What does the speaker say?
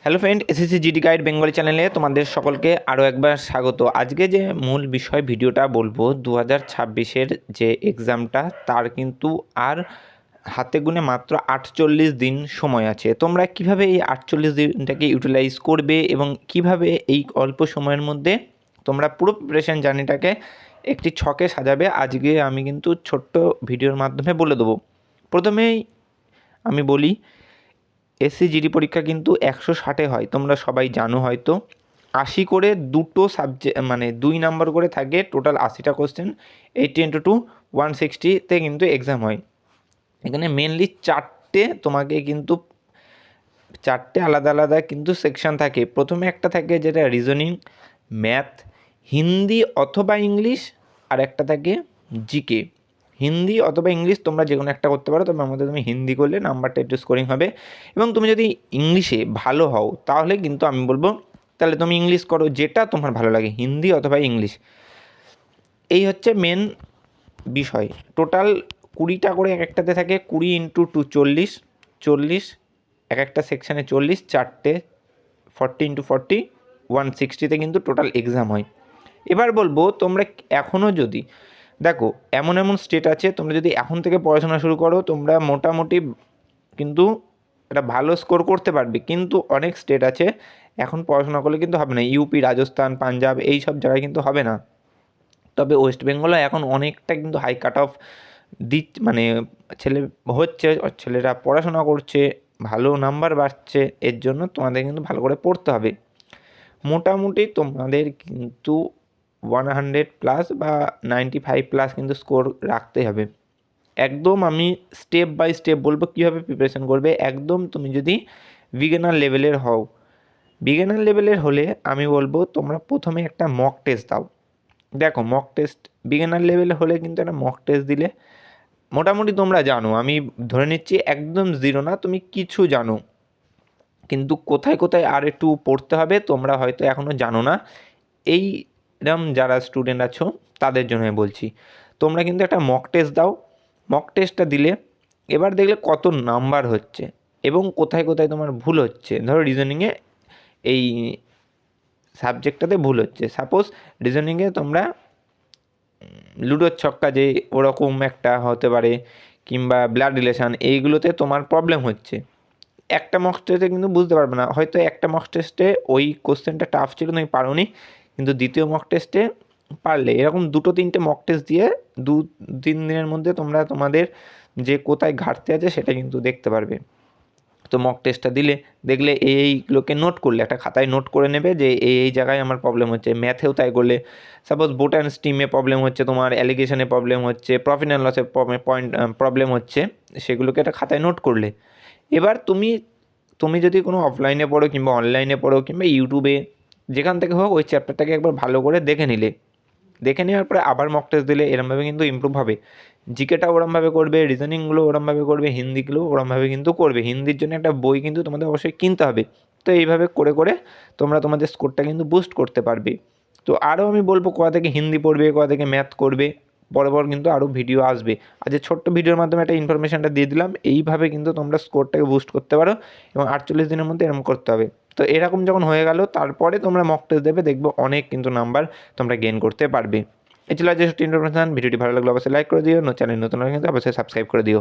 Hello friend, SSC GD guide Bengali চ্যানেলে তোমাদের সকলকে আরও একবার স্বাগত। আজকে যে মূল বিষয় ভিডিওটা বলবো 2026-এর যে এক্সামটা তার কিন্তু আর হাতে গুনে মাত্র 48 দিন সময় আছে। তোমরা কিভাবে এই 48 দিনটাকে ইউটিলাইজ করবে এবং কিভাবে এই অল্প সময়ের মধ্যে তোমরা পুরো প্রিপারেশন জার্নিটাকে একটি ছকে সাজাবে, আজকে আমি কিন্তু ছোট্ট ভিডিওর মাধ্যমে বলে দেবো। প্রথমেই আমি বলি, এসসি জিডি পরীক্ষা কিন্তু 160-এ হয়, তোমরা সবাই জানো হয়তো। 80 করে দুটো সাবজেক্ট মানে 2 নাম্বার করে থাকে, টোটাল 80টা কোশ্চেন। 80 ইন্টু 2 160-তে কিন্তু এক্সাম হয়। এখানে মেনলি চারটে আলাদা আলাদা কিন্তু সেকশন থাকে। প্রথমে একটা থাকে যেটা রিজনিং, ম্যাথ, হিন্দি অথবা ইংলিশ, আর একটা থাকে জিকে। হিন্দি অথবা ইংলিশ তোমরা যে কোনো একটা করতে পারো, তবে আমাদের তুমি হিন্দি করলে নাম্বারটা একটু স্কোরিং হবে। এবং তুমি যদি ইংলিশে ভালো হও তাহলে কিন্তু আমি বলবো তাহলে তুমি ইংলিশ করো, যেটা তোমার ভালো লাগে, হিন্দি অথবা ইংলিশ। এই হচ্ছে মেন বিষয়। টোটাল 20টা করে এক একটাতে থাকে, 20 ইন্টু 2 40, এক একটা সেকশানে 40, চারটে 40 ইন্টু 40 160-তে কিন্তু টোটাল এক্সাম হয়। এবার বলবো, তোমরা এখনও যদি দেখো এমন স্টেট আছে, তোমরা যদি এখন থেকে পড়াশোনা শুরু করো তোমরা মোটামুটি কিন্তু একটা ভালো স্কোর করতে পারবে। কিন্তু অনেক স্টেট আছে এখন পড়াশোনা করলে কিন্তু হবে না, ইউপি, রাজস্থান, পাঞ্জাব এই সব জায়গায় কিন্তু হবে না। তবে ওয়েস্ট বেঙ্গলে এখন অনেকটা কিন্তু হাই কাট অফ মানে ছেলেরা পড়াশোনা করছে, ভালো নাম্বার বাড়ছে। এর জন্য তোমাদের কিন্তু ভালো করে পড়তে হবে। মোটামুটি তোমাদের কিন্তু 100+ বা 95+ কিন্তু স্কোর রাখতে হবে। একদম আমি স্টেপ বাই স্টেপ বলবো কীভাবে প্রিপারেশান করবে। একদম তুমি যদি বিগিনার লেভেলের হও, বিগিনার লেভেলের হলে আমি বলবো তোমরা প্রথমে একটা মক টেস্ট দাও। দেখো মক টেস্ট বিগিনার লেভেলে হলে কিন্তু একটা মক টেস্ট দিলে মোটামুটি তোমরা জানো, আমি ধরে নিচ্ছি একদম জিরো না, তুমি কিছু জানো, কিন্তু কোথায় কোথায় আর একটু পড়তে হবে তোমরা হয়তো এখনও জানো না। এইরকম যারা স্টুডেন্ট আছো তাদের জন্য বলছি, তোমরা কিন্তু একটা মক টেস্ট দাও। মক টেস্টটা দিলে এবার দেখলে কত নাম্বার হচ্ছে এবং কোথায় কোথায় তোমার ভুল হচ্ছে। ধরো রিজনিংয়ে এই সাবজেক্টটাতে ভুল হচ্ছে, সাপোজ রিজনিংয়ে তোমরা লুডোর ছক্কা যে ওরকম একটা হতে পারে, কিংবা ব্লাড রিলেশান, এইগুলোতে তোমার প্রবলেম হচ্ছে। একটা মক টেস্টে কিন্তু বুঝতে পারবে না, হয়তো একটা মক টেস্টে ওই কোশ্চেনটা টাফ ছিল তুমি পারোনি, কিন্তু দ্বিতীয় মক টেস্টে পারলে। এরকম 2-3টে মক টেস্ট দিয়ে 2-3 দিনের মধ্যে তোমরা তোমাদের যে কোথায় ঘাটতি আছে সেটা কিন্তু দেখতে পারবে। তো মক টেস্টটা দিলে দেখলে এইগুলোকে নোট করলে, একটা খাতায় নোট করে নেবে যে এই জায়গায় আমার প্রবলেম হচ্ছে। ম্যাথেও তাই করলে, সাপোজ বোট অ্যান্ড স্ট্রিমে প্রবলেম হচ্ছে, তোমার অ্যালিগেশনে প্রবলেম হচ্ছে, প্রফিট অ্যান্ড লসে প্রবলেম হচ্ছে, সেগুলোকে একটা খাতায় নোট করলে। এবার তুমি যদি কোনো অফলাইনে পড়ো কিংবা অনলাইনে পড়ো কিংবা ইউটিউবে যেখান থেকে হোক, ওই চ্যাপ্টারটাকে একবার ভালো করে দেখে নেওয়ার পরে আবার মক টেস্ট দিলে এরমভাবে কিন্তু ইমপ্রুভ হবে। জিকেটা ওরমভাবে করবে, রিজনিংগুলো ওরমভাবে করবে, হিন্দিগুলো ওরমভাবে কিন্তু করবে। হিন্দির জন্য একটা বই কিন্তু তোমাদের অবশ্যই কিনতে হবে। তো এইভাবে করে করে তোমরা তোমাদের স্কোরটা কিন্তু বুস্ট করতে পারবে। তো আরও আমি বলবো কোথা থেকে হিন্দি পড়বে, কোথা থেকে ম্যাথ করবে, বড় কিন্তু আরও ভিডিও আসবে। আজ ছোট্ট ভিডিওর মাধ্যমে একটা ইনফরমেশানটা দিয়ে দিলাম। এইভাবে কিন্তু তোমরা স্কোরটাকে বুস্ট করতে পারো এবং 48 দিনের মধ্যে এরকম করতে হবে। তো এরকম যখন হয়ে গেল তারপরে তোমরা মক টেস্ট দেবে, দেখবো অনেক কিন্তু নাম্বার তোমরা গেইন করতে পারবে। এই ছিল আজকে ইনফরমেশান। ভিডিওটি ভালো লাগলে অবশ্যই লাইক করে দিও, চ্যানেল নতুন হলে কিন্তু অবশ্যই সাবস্ক্রাইব করে দিও।